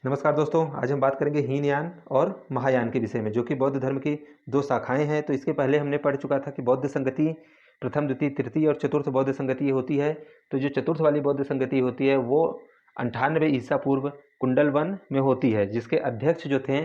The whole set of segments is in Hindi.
नमस्कार दोस्तों, आज हम बात करेंगे हीनयान और महायान के विषय में, जो कि बौद्ध धर्म की दो शाखाएं हैं। तो इसके पहले हमने पढ़ चुका था कि बौद्ध संगति प्रथम, द्वितीय, तृतीय और चतुर्थ बौद्ध संगति होती है। तो जो चतुर्थ वाली बौद्ध संगति होती है वो 98 ईसा पूर्व कुंडल वन में होती है, जिसके अध्यक्ष जो थे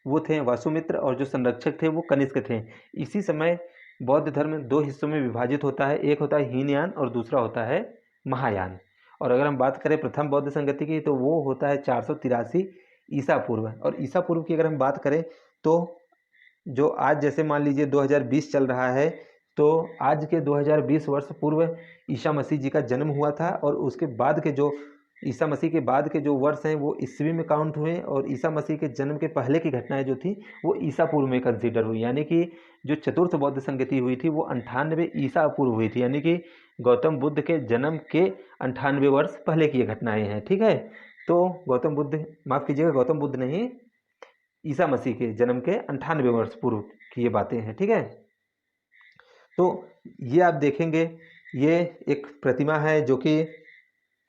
वो थे वासुमित्र और जो संरक्षक थे वो कनिष्क थे। इसी समय बौद्ध धर्म दो हिस्सों में विभाजित होता है, एक होता है हीनयान और दूसरा होता है महायान। और अगर हम बात करें प्रथम बौद्ध संगति की तो वो होता है 483 ईसा पूर्व। और ईसा पूर्व की अगर हम बात करें तो जो आज जैसे मान लीजिए 2020 चल रहा है, तो आज के 2020 वर्ष पूर्व ईसा मसीह जी का जन्म हुआ था, और उसके बाद के जो ईसा मसीह के बाद के जो वर्ष हैं वो ईस्वी में काउंट हुए, और ईसा मसीह के जन्म के पहले की घटनाएं जो थी वो ईसा पूर्व में कंसीडर हुई। यानी कि जो चतुर्थ बौद्ध संगति हुई थी वो 98 ईसा पूर्व हुई थी, यानी कि गौतम बुद्ध के जन्म के 98 वर्ष पहले की ये घटनाएं हैं। ठीक है, तो गौतम बुद्ध, माफ कीजिएगा, गौतम बुद्ध नहीं, ईसा मसीह के जन्म के 98 वर्ष पूर्व की ये बातें हैं। ठीक है, तो ये आप देखेंगे, ये एक प्रतिमा है जो कि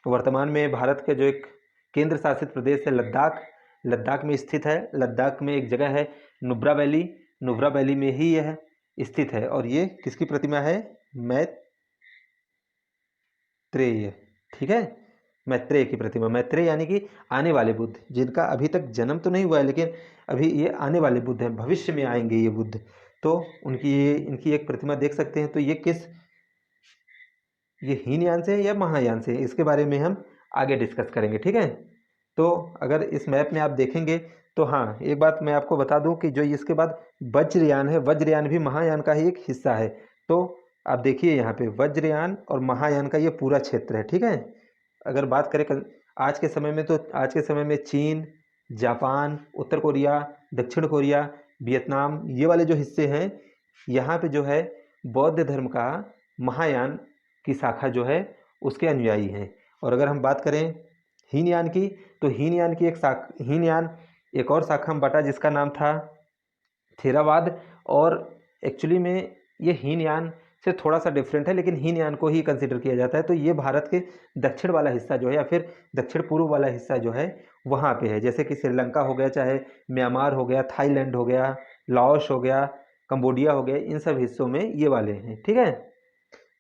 वर्तमान में भारत के जो एक केंद्र शासित प्रदेश है लद्दाख, लद्दाख में स्थित है। लद्दाख में एक जगह है नुब्रा वैली, नुब्रा वैली में ही यह स्थित है। और ये किसकी प्रतिमा है? मैत्रेय। ठीक है, मैत्रेय की प्रतिमा। मैत्रेय यानी कि आने वाले बुद्ध, जिनका अभी तक जन्म तो नहीं हुआ है, लेकिन अभी ये आने वाले बुद्ध हैं, भविष्य में आएंगे ये बुद्ध। तो इनकी एक प्रतिमा देख सकते हैं। तो ये हीनयान से है या महायान से है, इसके बारे में हम आगे डिस्कस करेंगे। ठीक है, तो अगर इस मैप में आप देखेंगे तो हाँ, एक बात मैं आपको बता दूं कि जो इसके बाद वज्रयान है, वज्रयान भी महायान का ही एक हिस्सा है। तो आप देखिए यहाँ पे वज्रयान और महायान का ये पूरा क्षेत्र है। ठीक है, अगर बात करें आज के समय में, तो आज के समय में चीन, जापान, उत्तर कोरिया, दक्षिण कोरिया, वियतनाम, ये वाले जो हिस्से हैं, यहाँ पे जो है बौद्ध धर्म का महायान की शाखा जो है उसके अनुयायी हैं। और अगर हम बात करें हीनयान की, तो हीनयान की हीनयान एक और शाखा में बटा जिसका नाम था थेरावाद। और एक्चुअली में ये हीनयान से थोड़ा सा डिफरेंट है, लेकिन हीनयान को ही कंसिडर किया जाता है। तो ये भारत के दक्षिण वाला हिस्सा जो है, या फिर दक्षिण पूर्व वाला हिस्सा जो है वहाँ पे है, जैसे कि श्रीलंका हो गया, चाहे म्यांमार हो गया, थाईलैंड हो गया, लाओस हो गया, कंबोडिया हो गया, इन सब हिस्सों में ये वाले हैं। ठीक है,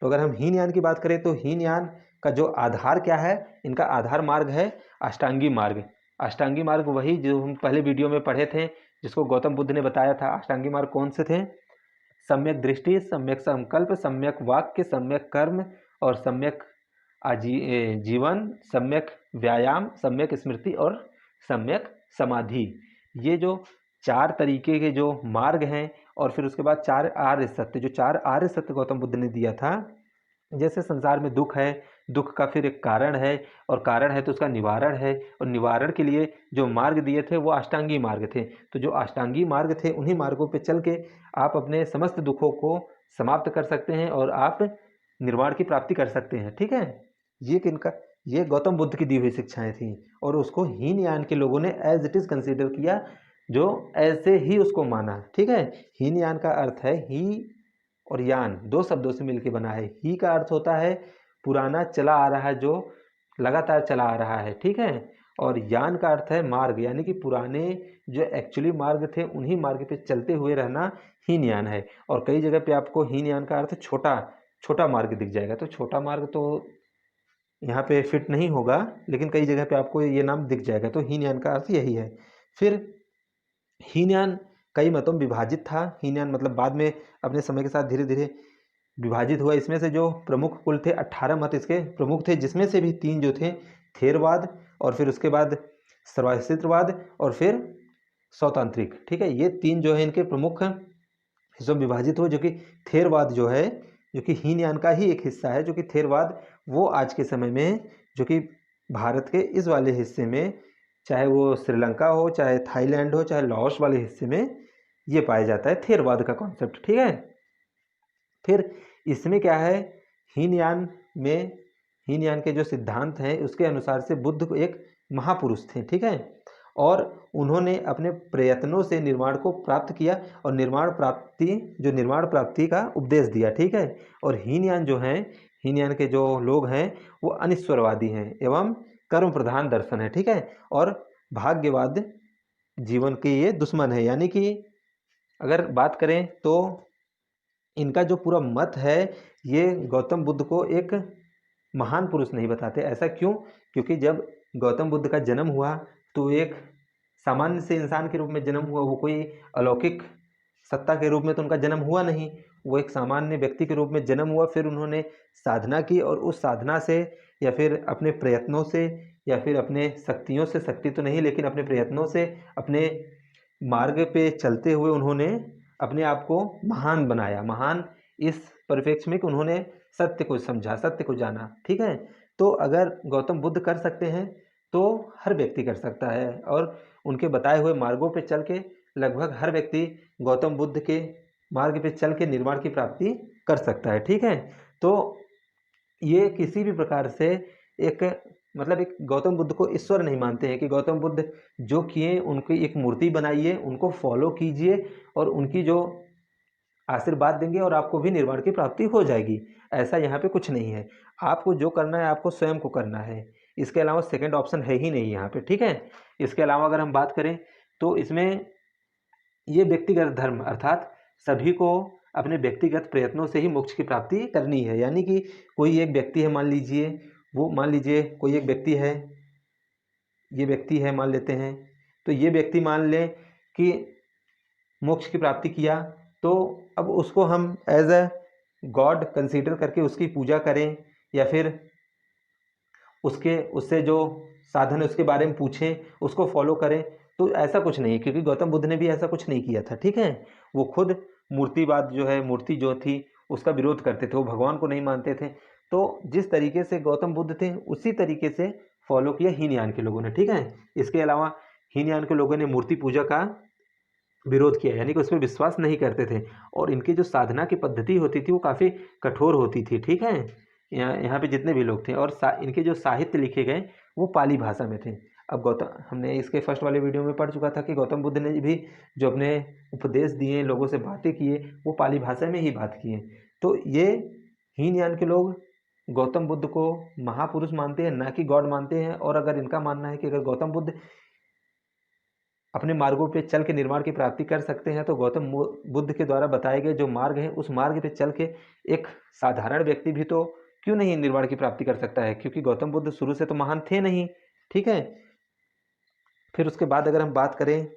तो अगर हम हीनयान की बात करें तो हीनयान का जो आधार क्या है, इनका आधार मार्ग है अष्टांगी मार्ग। अष्टांगी मार्ग वही जो हम पहले वीडियो में पढ़े थे, जिसको गौतम बुद्ध ने बताया था। अष्टांगी मार्ग कौन से थे? सम्यक दृष्टि, सम्यक संकल्प, सम्यक वाक्य, सम्यक कर्म और सम्यक जीवन, सम्यक व्यायाम, सम्यक स्मृति और सम्यक समाधि। ये जो चार तरीके के जो मार्ग हैं, और फिर उसके बाद चार आर्य सत्य, जो चार आर्य सत्य गौतम बुद्ध ने दिया था। जैसे संसार में दुख है, दुख का फिर एक कारण है, और कारण है तो उसका निवारण है, और निवारण के लिए जो मार्ग दिए थे वो अष्टांगी मार्ग थे। तो जो अष्टांगी मार्ग थे, उन्हीं मार्गों पे चल के आप अपने समस्त दुखों को समाप्त कर सकते हैं और आप निर्वाण की प्राप्ति कर सकते हैं। ठीक है, ये गौतम बुद्ध की दी हुई शिक्षाएं थी, और उसको हीनयान के लोगों ने एज इट इज कंसीडर किया, जो ऐसे ही उसको माना। ठीक है, हीनयान का अर्थ है ही और यान, दो शब्दों से मिलकर बना है। ही का अर्थ होता है पुराना चला आ रहा है, जो लगातार चला आ रहा है। ठीक है, और यान का अर्थ है मार्ग, यानी कि पुराने जो एक्चुअली मार्ग थे उन्हीं मार्ग पे चलते हुए रहना हीनयान है। और कई जगह पे आपको हीनयान का अर्थ छोटा छोटा मार्ग दिख जाएगा। तो छोटा मार्ग तो यहाँ पे फिट नहीं होगा, लेकिन कई जगह पे आपको ये नाम दिख जाएगा। तो हीनयान का अर्थ यही है। फिर हीनयान कई मतों में विभाजित था। हीनयान मतलब बाद में अपने समय के साथ धीरे धीरे विभाजित हुआ। इसमें से जो प्रमुख कुल थे, 18 मत इसके प्रमुख थे, जिसमें से भी 3 जो थे थेरवाद, और फिर उसके बाद सर्वास्तित्ववाद, और फिर स्वतांत्रिक। ठीक है, ये 3 जो है इनके प्रमुख हिस्सों में विभाजित हुए। जो कि थेरवाद जो है, जो कि हीनयान का ही एक हिस्सा है, जो कि थेरवाद वो आज के समय में जो कि भारत के इस वाले हिस्से में, चाहे वो श्रीलंका हो, चाहे थाईलैंड हो, चाहे लाओस वाले हिस्से में ये पाया जाता है, थेरवाद का कॉन्सेप्ट। ठीक है, फिर इसमें क्या है, हीनयान में हीनयान के जो सिद्धांत हैं उसके अनुसार से बुद्ध को एक महापुरुष थे। ठीक है, और उन्होंने अपने प्रयत्नों से निर्वाण को प्राप्त किया, और निर्वाण प्राप्ति का उपदेश दिया। ठीक है, और हीनयान जो हैं, हीनयान के जो लोग हैं वो अनिश्वरवादी हैं एवं कर्म प्रधान दर्शन है। ठीक है, और भाग्यवाद जीवन के ये दुश्मन है। यानी कि अगर बात करें तो इनका जो पूरा मत है ये गौतम बुद्ध को एक महान पुरुष नहीं बताते। ऐसा क्यों? क्योंकि जब गौतम बुद्ध का जन्म हुआ तो एक सामान्य से इंसान के रूप में जन्म हुआ, वो कोई अलौकिक सत्ता के रूप में तो उनका जन्म हुआ नहीं, वो एक सामान्य व्यक्ति के रूप में जन्म हुआ। फिर उन्होंने साधना की और उस साधना से या फिर अपने प्रयत्नों से या फिर अपने शक्तियों से, शक्ति तो नहीं लेकिन अपने प्रयत्नों से, अपने मार्ग पे चलते हुए उन्होंने अपने आप को महान बनाया। महान इस परिप्रेक्ष्य में कि उन्होंने सत्य को समझा, सत्य को जाना। ठीक है, तो अगर गौतम बुद्ध कर सकते हैं तो हर व्यक्ति कर सकता है, और उनके बताए हुए मार्गों पे चल के लगभग हर व्यक्ति गौतम बुद्ध के मार्ग पे चल के निर्वाण की प्राप्ति कर सकता है। ठीक है, तो ये किसी भी प्रकार से एक मतलब एक गौतम बुद्ध को ईश्वर नहीं मानते हैं कि गौतम बुद्ध जो किए उनकी एक मूर्ति बनाइए, उनको फॉलो कीजिए और उनकी जो आशीर्वाद देंगे और आपको भी निर्वाण की प्राप्ति हो जाएगी। ऐसा यहाँ पे कुछ नहीं है। आपको जो करना है आपको स्वयं को करना है, इसके अलावा सेकंड ऑप्शन है ही नहीं यहाँ पे। ठीक है, इसके अलावा अगर हम बात करें तो इसमें ये व्यक्तिगत धर्म अर्थात सभी को अपने व्यक्तिगत प्रयत्नों से ही मोक्ष की प्राप्ति करनी है। यानी कि कोई एक व्यक्ति है, मान लीजिए कोई एक व्यक्ति है, ये व्यक्ति है मान लेते हैं, तो ये व्यक्ति मान लें कि मोक्ष की प्राप्ति किया, तो अब उसको हम एज अ गॉड कंसीडर करके उसकी पूजा करें या फिर उससे जो साधन है उसके बारे में पूछें, उसको फॉलो करें, तो ऐसा कुछ नहीं है, क्योंकि गौतम बुद्ध ने भी ऐसा कुछ नहीं किया था। ठीक है, वो खुद मूर्तिवाद जो है, मूर्ति जो थी उसका विरोध करते थे, वो भगवान को नहीं मानते थे। तो जिस तरीके से गौतम बुद्ध थे उसी तरीके से फॉलो किया हीनयान के लोगों ने। ठीक है, इसके अलावा हीनयान के लोगों ने मूर्ति पूजा का विरोध किया, यानी कि उसमें विश्वास नहीं करते थे, और इनकी जो साधना की पद्धति होती थी वो काफ़ी कठोर होती थी। ठीक है, यहाँ पे जितने भी लोग थे, और इनके जो साहित्य लिखे गए वो पाली भाषा में थे। अब गौतम, हमने इसके फर्स्ट वाले वीडियो में पढ़ चुका था कि गौतम बुद्ध ने भी जो अपने उपदेश दिए, लोगों से बातें किए, वो पाली भाषा में ही बात किए। तो ये हीनयान के लोग गौतम बुद्ध को महापुरुष मानते हैं, ना कि गॉड मानते हैं। और अगर इनका मानना है कि अगर गौतम बुद्ध अपने मार्गों पे चल के निर्वाण की प्राप्ति कर सकते हैं, तो गौतम बुद्ध के द्वारा बताए गए जो मार्ग हैं उस मार्ग पे चल के एक साधारण व्यक्ति भी तो क्यों नहीं निर्वाण की प्राप्ति कर सकता है, क्योंकि गौतम बुद्ध शुरू से तो महान थे नहीं। ठीक है, फिर उसके बाद अगर हम बात करें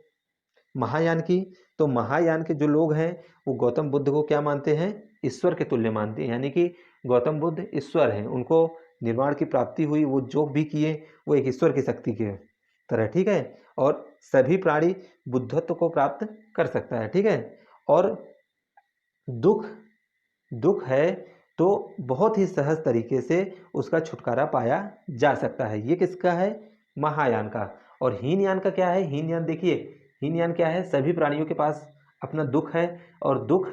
महायान की, तो महायान के जो लोग हैं वो गौतम बुद्ध को क्या मानते हैं? ईश्वर के तुल्य मानते हैं। यानी कि गौतम बुद्ध ईश्वर हैं, उनको निर्वाण की प्राप्ति हुई, वो जो भी किए वो एक ईश्वर की शक्ति के तरह। ठीक है, और सभी प्राणी बुद्धत्व को प्राप्त कर सकता है। ठीक है, और दुख है तो बहुत ही सहज तरीके से उसका छुटकारा पाया जा सकता है। ये किसका है? महायान का। और हीनयान का क्या है? हीनयान देखिए, हीनयान क्या है? सभी प्राणियों के पास अपना दुख है और दुख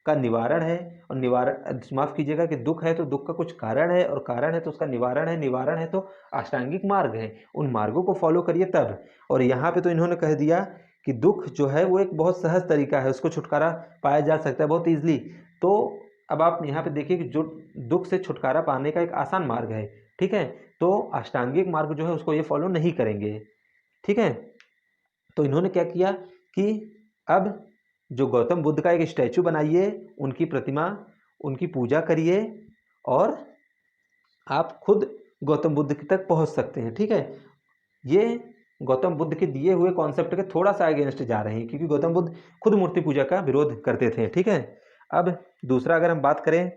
का निवारण है, और निवारण, माफ कीजिएगा, कि दुख है तो दुख का कुछ कारण है, और कारण है तो उसका निवारण है, निवारण है तो अष्टांगिक मार्ग है, उन मार्गों को फॉलो करिए तब। और यहाँ पे तो इन्होंने कह दिया कि दुख जो है वो एक बहुत सहज तरीका है, उसको छुटकारा पाया जा सकता है बहुत ईजिली। तो अब आप यहाँ पे देखिए कि जो दुख से छुटकारा पाने का एक आसान मार्ग है। ठीक है, तो अष्टांगिक मार्ग जो है उसको ये फॉलो नहीं करेंगे। ठीक है, तो इन्होंने क्या किया कि अब जो गौतम बुद्ध का एक स्टैचू बनाइए, उनकी प्रतिमा, उनकी पूजा करिए, और आप खुद गौतम बुद्ध तक पहुंच सकते हैं। ठीक है, ये गौतम बुद्ध के दिए हुए कॉन्सेप्ट के थोड़ा सा अगेंस्ट जा रहे हैं, क्योंकि गौतम बुद्ध खुद मूर्ति पूजा का विरोध करते थे। ठीक है, अब दूसरा अगर हम बात करें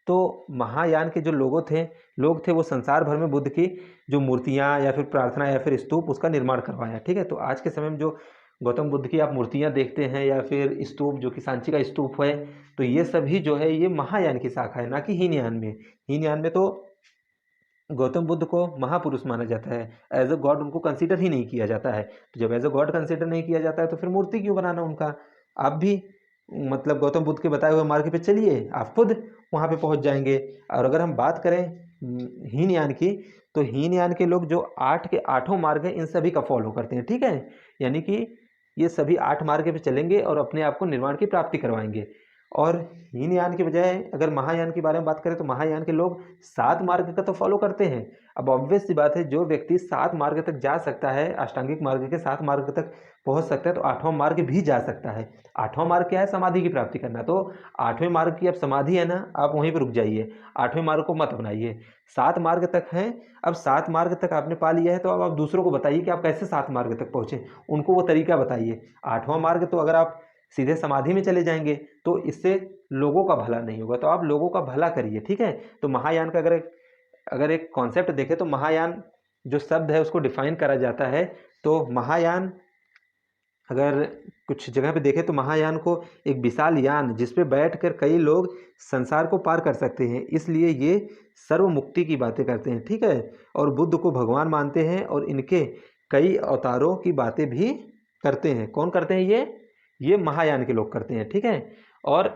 तो महायान के जो लोग थे वो संसार भर में बुद्ध की जो मूर्तियां या फिर प्रार्थना या फिर स्तूप, उसका निर्माण करवाया। ठीक है, तो आज के समय में जो गौतम बुद्ध की आप मूर्तियां देखते हैं या फिर स्तूप, जो कि सांची का स्तूप है, तो ये सभी जो है ये महायान की शाखा है, ना कि हीनयान में। हीनयान में तो गौतम बुद्ध को महापुरुष माना जाता है, एज अ गॉड उनको कंसीडर ही नहीं किया जाता है। तो जब एज अ गॉड कंसीडर नहीं किया जाता है तो फिर मूर्ति क्यों बनाना उनका? आप भी मतलब गौतम बुद्ध के बताए हुए मार्ग पे चलिए, आप खुद वहाँ पे पहुँच जाएंगे। और अगर हम बात करें हीनयान की, तो हीनयान के लोग जो 8 के 8 मार्ग हैं इन सभी का फॉलो करते हैं। ठीक है, यानी कि ये सभी 8 मार्ग पे चलेंगे और अपने आप को निर्वाण की प्राप्ति करवाएंगे। और हीनयान के बजाय अगर महायान के बारे में बात करें तो महायान के लोग 7 मार्ग का तो फॉलो करते हैं। अब ऑब्वियस सी बात है, जो व्यक्ति 7 मार्ग तक जा सकता है, अष्टांगिक मार्ग के 7 मार्ग तक पहुंच सकता है, तो 8वां मार्ग भी जा सकता है। 8वां मार्ग क्या है? समाधि की प्राप्ति करना। तो 8वें मार्ग की अब समाधि है ना, आप वहीं पर रुक जाइए, 8वें मार्ग को मत अपनाइए। 7 मार्ग तक हैं, अब 7 मार्ग तक आपने पा लिया है, तो अब आप दूसरों को बताइए कि आप कैसे 7 मार्ग तक पहुंचे, उनको वो तरीका बताइए। 8वां मार्ग तो अगर आप सीधे समाधि में चले जाएंगे तो इससे लोगों का भला नहीं होगा, तो आप लोगों का भला करिए, ठीक है। तो महायान का अगर एक कॉन्सेप्ट देखें तो महायान जो शब्द है उसको डिफाइन करा जाता है। तो महायान अगर कुछ जगह पे देखें तो महायान को एक विशाल यान जिसपे बैठकर कई लोग संसार को पार कर सकते हैं, इसलिए ये सर्व मुक्ति की बातें करते हैं, ठीक है। और बुद्ध को भगवान मानते हैं और इनके कई अवतारों की बातें भी करते हैं। कौन करते हैं? ये महायान के लोग करते हैं, ठीक है। और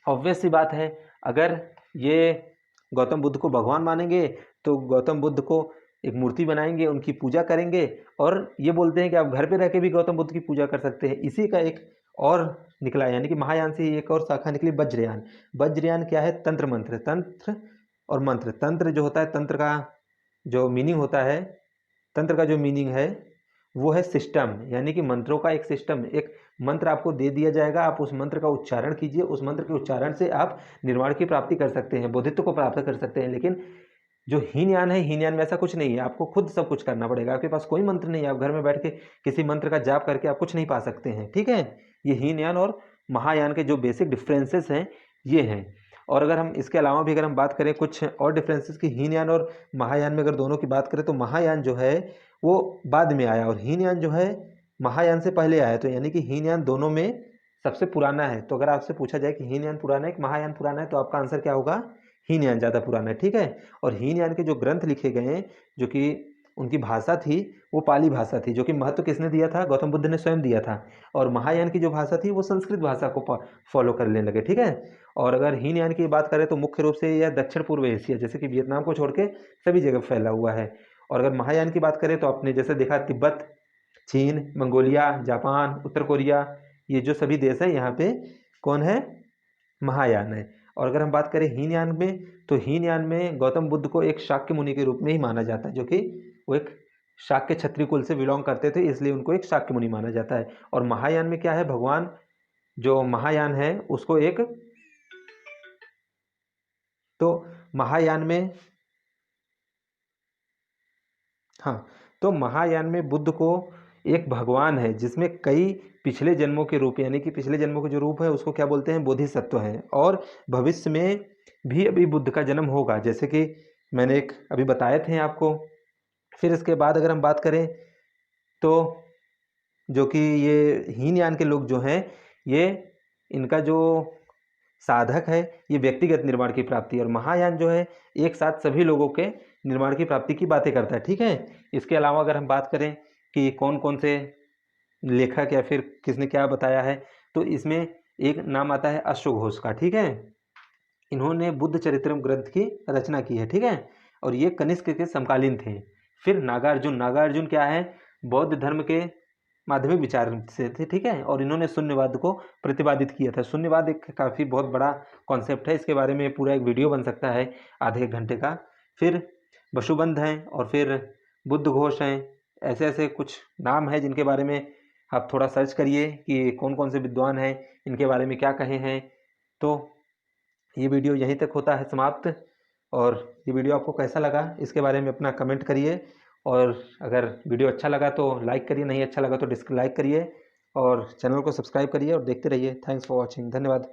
ऑब्वियस सी बात है, अगर ये गौतम बुद्ध को भगवान मानेंगे तो गौतम बुद्ध को एक मूर्ति बनाएंगे, उनकी पूजा करेंगे, और ये बोलते हैं कि आप घर पे रह के भी गौतम बुद्ध की पूजा कर सकते हैं। इसी का एक और निकला, यानी कि महायान से एक और शाखा निकली, वज्रयान। वज्रयान क्या है? तंत्र मंत्र, तंत्र और मंत्र। तंत्र जो होता है, तंत्र का जो मीनिंग होता है, तंत्र का जो मीनिंग है वो है सिस्टम, यानी कि मंत्रों का एक सिस्टम। एक मंत्र आपको दे दिया जाएगा, आप उस मंत्र का उच्चारण कीजिए, उस मंत्र के उच्चारण से आप निर्वाण की प्राप्ति कर सकते हैं, बोधित्व को प्राप्त कर सकते हैं। लेकिन जो हीनयान है, हीनयान में ऐसा कुछ नहीं है, आपको खुद सब कुछ करना पड़ेगा। आपके पास कोई मंत्र नहीं है, आप घर में बैठ के किसी मंत्र का जाप करके आप कुछ नहीं पा सकते हैं, ठीक है। ये हीनयान और महायान के जो बेसिक डिफरेंसेस हैं ये हैं। और अगर हम इसके अलावा भी अगर हम बात करें कुछ और डिफरेंसेस की, हीनयान और महायान में अगर दोनों की बात करें तो महायान जो है वो बाद में आया और हीनयान जो है महायान से पहले आया। तो यानी कि हीनयान दोनों में सबसे पुराना है। तो अगर आपसे पूछा जाए कि हीनयान पुराना है कि महायान पुराना है, तो आपका आंसर क्या होगा? हीनयान ज़्यादा पुराना है, ठीक है। और हीनयान के जो ग्रंथ लिखे गए हैं, जो कि उनकी भाषा थी वो पाली भाषा थी, जो कि महत्व किसने दिया था? गौतम बुद्ध ने स्वयं दिया था। और महायान की जो भाषा थी वो संस्कृत भाषा को फॉलो करने लगे, ठीक है। और अगर हीनयान की बात करें तो मुख्य रूप से यह दक्षिण पूर्व एशिया, जैसे कि वियतनाम को छोड़ के सभी जगह फैला हुआ है। और अगर महायान की बात करें तो आपने जैसे देखा, तिब्बत, चीन, मंगोलिया, जापान, उत्तर कोरिया, ये जो सभी देश हैं यहाँ पे कौन है? महायान है। और अगर हम बात करें हीनयान में, तो हीनयान में गौतम बुद्ध को एक शाक्य मुनि के रूप में ही माना जाता है, जो कि वो एक शाक्य क्षत्रिय कुल से बिलोंग करते थे, इसलिए उनको एक शाक्य मुनि माना जाता है। और महायान में क्या है? भगवान जो महायान है उसको एक, तो महायान में, हाँ, तो महायान में बुद्ध को एक भगवान है जिसमें कई पिछले जन्मों के रूप, यानी कि पिछले जन्मों के जो रूप है उसको क्या बोलते हैं? बोधिसत्व हैं। और भविष्य में भी अभी बुद्ध का जन्म होगा, जैसे कि मैंने एक अभी बताए थे आपको। फिर इसके बाद अगर हम बात करें तो जो कि ये हीनयान के लोग जो हैं, ये इनका जो साधक है ये व्यक्तिगत निर्माण की प्राप्ति, और महायान जो है एक साथ सभी लोगों के निर्माण की प्राप्ति की बातें करता है, ठीक है। इसके अलावा अगर हम बात करें कि कौन कौन से लेखक या फिर किसने क्या बताया है, तो इसमें एक नाम आता है अश्वघोष का, ठीक है। इन्होंने बुद्ध चरित्रम ग्रंथ की रचना की है, ठीक है। और ये कनिष्क के समकालीन थे। फिर नागार्जुन, नागार्जुन क्या है? बौद्ध धर्म के माध्यमिक विचार से थे, ठीक है। और इन्होंने शून्यवाद को प्रतिपादित किया था। शून्यवाद एक काफ़ी बहुत बड़ा कॉन्सेप्ट है, इसके बारे में पूरा एक वीडियो बन सकता है आधे एक घंटे का। फिर वसुबंध हैं, और फिर बुद्ध घोष हैं। ऐसे ऐसे कुछ नाम हैं जिनके बारे में आप थोड़ा सर्च करिए कि कौन कौन से विद्वान हैं, इनके बारे में क्या कहे हैं। तो ये वीडियो यहीं तक होता है समाप्त। और ये वीडियो आपको कैसा लगा इसके बारे में अपना कमेंट करिए। और अगर वीडियो अच्छा लगा तो लाइक करिए, नहीं अच्छा लगा तो डिसलाइक करिए, और चैनल को सब्सक्राइब करिए और देखते रहिए। थैंक्स फॉर वॉचिंग, धन्यवाद।